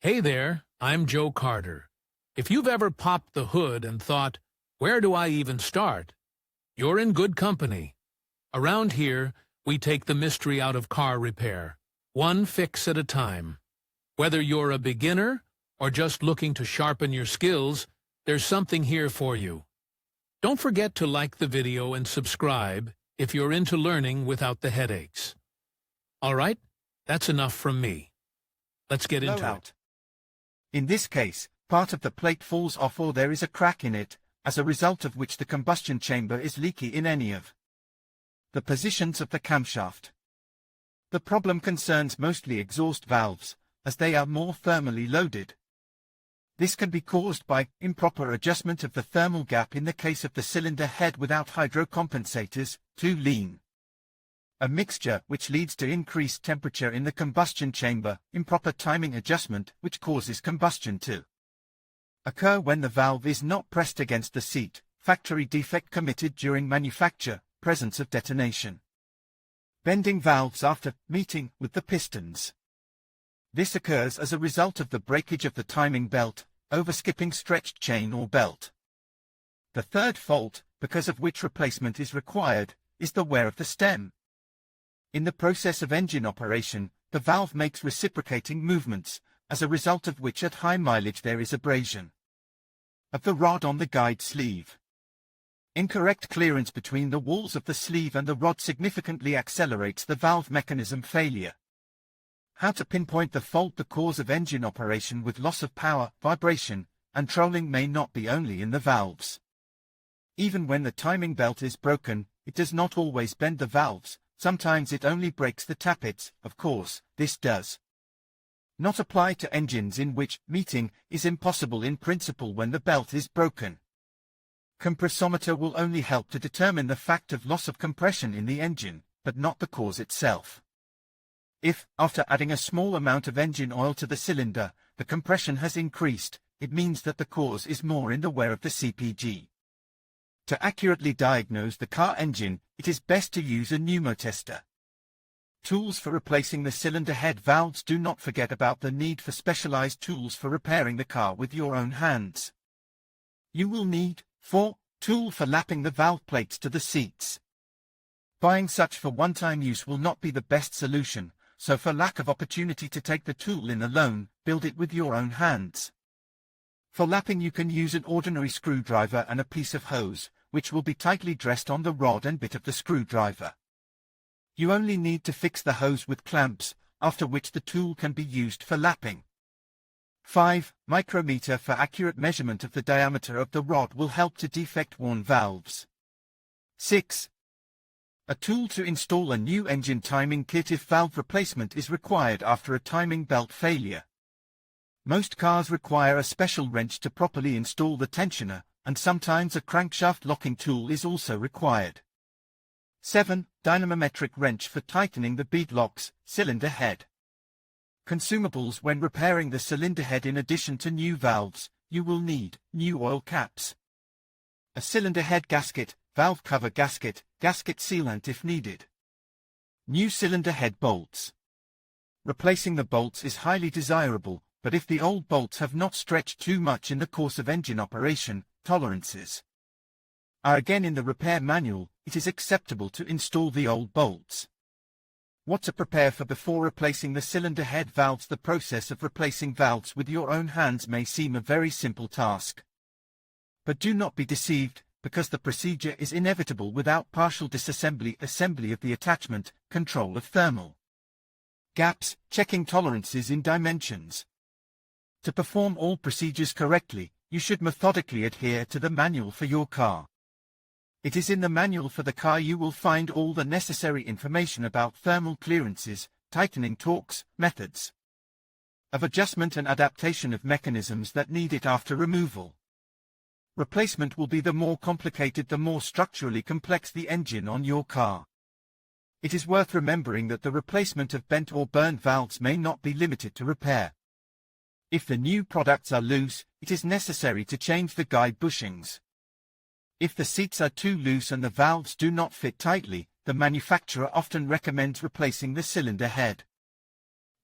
Hey there, I'm Joe Carter. If you've ever popped the hood and thought, where do I even start? You're in good company. Around here, we take the mystery out of car repair, one fix at a time. Whether you're a beginner or just looking to sharpen your skills, there's something here for you. Don't forget to like the video and subscribe if you're into learning without the headaches. All right, that's enough from me. Let's get into it. In this case, part of the plate falls off or there is a crack in it, as a result of which the combustion chamber is leaky in any of the positions of the camshaft. The problem concerns mostly exhaust valves, as they are more thermally loaded. This can be caused by improper adjustment of the thermal gap in the case of the cylinder head without hydrocompensators, too lean. A mixture which leads to increased temperature in the combustion chamber, improper timing adjustment which causes combustion to occur when the valve is not pressed against the seat, factory defect committed during manufacture, presence of detonation. Bending valves after meeting with the pistons. This occurs as a result of the breakage of the timing belt, overskipping stretched chain or belt. The third fault, because of which replacement is required, is the wear of the stem. In the process of engine operation, the valve makes reciprocating movements, as a result of which at high mileage there is abrasion of the rod on the guide sleeve. Incorrect clearance between the walls of the sleeve and the rod significantly accelerates the valve mechanism failure. How to pinpoint the fault? The cause of engine operation with loss of power, vibration, and trolling may not be only in the valves. Even when the timing belt is broken, it does not always bend the valves. Sometimes it only breaks the tappets. Of course, this does not apply to engines in which meeting is impossible in principle when the belt is broken. Compressometer will only help to determine the fact of loss of compression in the engine, but not the cause itself. If, after adding a small amount of engine oil to the cylinder, the compression has increased, it means that the cause is more in the wear of the CPG. To accurately diagnose the car engine, it is best to use a pneumotester. Tools for replacing the cylinder head valves. Do not forget about the need for specialized tools for repairing the car with your own hands. You will need 4. Tool for lapping the valve plates to the seats. Buying such for one-time use will not be the best solution, so for lack of opportunity to take the tool in alone, build it with your own hands. For lapping you can use an ordinary screwdriver and a piece of hose, which will be tightly dressed on the rod and bit of the screwdriver. You only need to fix the hose with clamps, after which the tool can be used for lapping. 5. Micrometer for accurate measurement of the diameter of the rod will help to defect-worn valves. 6. A tool to install a new engine timing kit if valve replacement is required after a timing belt failure. Most cars require a special wrench to properly install the tensioner, and sometimes a crankshaft locking tool is also required. 7. Dynamometric wrench for tightening the bead locks, cylinder head. Consumables. When repairing the cylinder head. In addition to new valves, you will need new oil caps, a cylinder head gasket, valve cover gasket, gasket sealant if needed. New cylinder head bolts. Replacing the bolts is highly desirable, but if the old bolts have not stretched too much in the course of engine operation, tolerances are again in the repair manual. It is acceptable to install the old bolts. What to prepare for before replacing the cylinder head valves. The process of replacing valves with your own hands may seem a very simple task. But do not be deceived, because the procedure is inevitable without partial disassembly, assembly of the attachment, control of thermal gaps, checking tolerances in dimensions. To perform all procedures correctly, you should methodically adhere to the manual for your car. It is in the manual for the car you will find all the necessary information about thermal clearances, tightening torques, methods of adjustment and adaptation of mechanisms that need it after removal. Replacement will be the more complicated the more structurally complex the engine on your car. It is worth remembering that the replacement of bent or burned valves may not be limited to repair. If the new products are loose, it is necessary to change the guide bushings. If the seats are too loose and the valves do not fit tightly, the manufacturer often recommends replacing the cylinder head.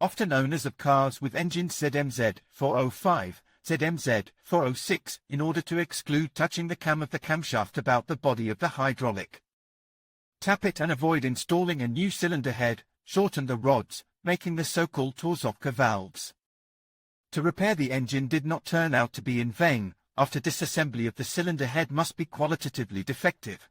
often owners of cars with engines ZMZ 405, ZMZ 406, in order to exclude touching the cam of the camshaft about the body of the hydraulic. Tap it and avoid installing a new cylinder head, shorten the rods, making the so-called Torzovka valves. To repair the engine did not turn out to be in vain, after disassembly of the cylinder head must be qualitatively defective.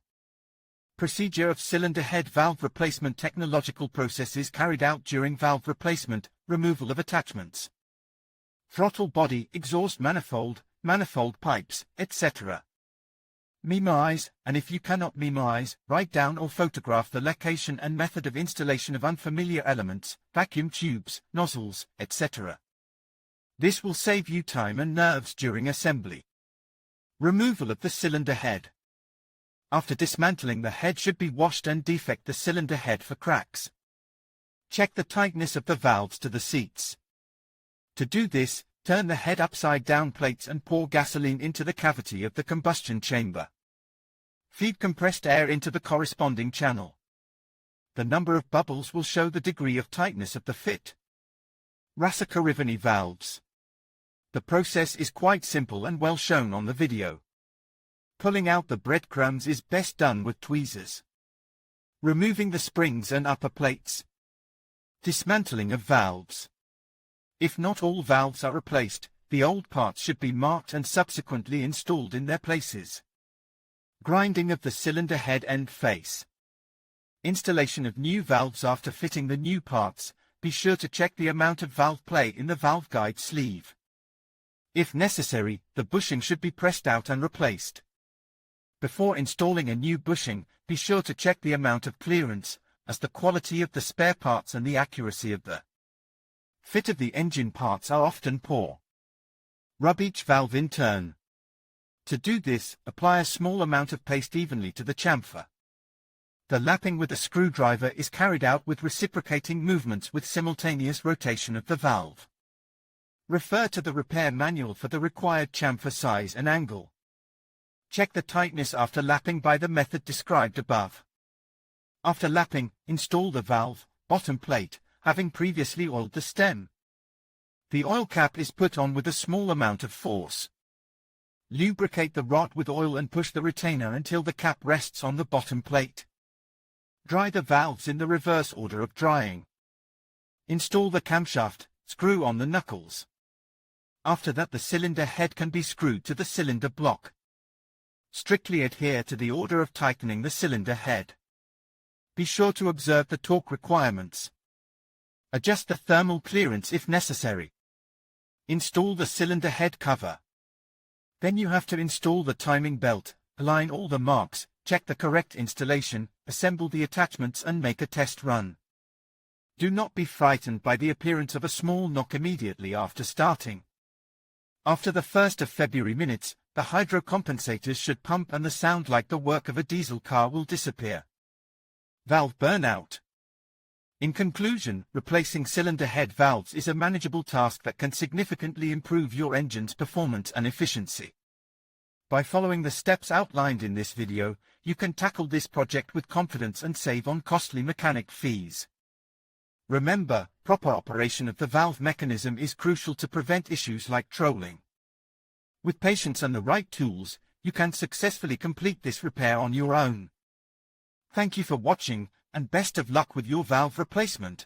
Procedure of cylinder head valve replacement. Technological processes carried out during valve replacement, removal of attachments. Throttle body, exhaust manifold, manifold pipes, etc. Memorize, and if you cannot memorize, write down or photograph the location and method of installation of unfamiliar elements, vacuum tubes, nozzles, etc. This will save you time and nerves during assembly. Removal of the cylinder head. After dismantling, the head should be washed and defect the cylinder head for cracks. Check the tightness of the valves to the seats. To do this, turn the head upside down plates and pour gasoline into the cavity of the combustion chamber. Feed compressed air into the corresponding channel. The number of bubbles will show the degree of tightness of the fit. Rasakarivany valves. The process is quite simple and well shown on the video. Pulling out the breadcrumbs is best done with tweezers. Removing the springs and upper plates. Dismantling of valves. If not all valves are replaced, the old parts should be marked and subsequently installed in their places. Grinding of the cylinder head end face. Installation of new valves. After fitting the new parts, be sure to check the amount of valve play in the valve guide sleeve. If necessary, the bushing should be pressed out and replaced. Before installing a new bushing, be sure to check the amount of clearance, as the quality of the spare parts and the accuracy of the fit of the engine parts are often poor. Rub each valve in turn. To do this, apply a small amount of paste evenly to the chamfer. The lapping with a screwdriver is carried out with reciprocating movements with simultaneous rotation of the valve. Refer to the repair manual for the required chamfer size and angle. Check the tightness after lapping by the method described above. After lapping, install the valve bottom plate, having previously oiled the stem. The oil cap is put on with a small amount of force. Lubricate the rod with oil and push the retainer until the cap rests on the bottom plate. Dry the valves in the reverse order of drying. Install the camshaft, screw on the knuckles. After that, the cylinder head can be screwed to the cylinder block. Strictly adhere to the order of tightening the cylinder head. Be sure to observe the torque requirements. Adjust the thermal clearance if necessary. Install the cylinder head cover. Then you have to install the timing belt, align all the marks, check the correct installation, assemble the attachments and make a test run. Do not be frightened by the appearance of a small knock immediately after starting. After the 1st of February minutes, the hydrocompensators should pump and the sound like the work of a diesel car will disappear. Valve burnout. In conclusion, replacing cylinder head valves is a manageable task that can significantly improve your engine's performance and efficiency. By following the steps outlined in this video, you can tackle this project with confidence and save on costly mechanic fees. Remember, proper operation of the valve mechanism is crucial to prevent issues like trolling. With patience and the right tools, you can successfully complete this repair on your own. Thank you for watching, and best of luck with your valve replacement.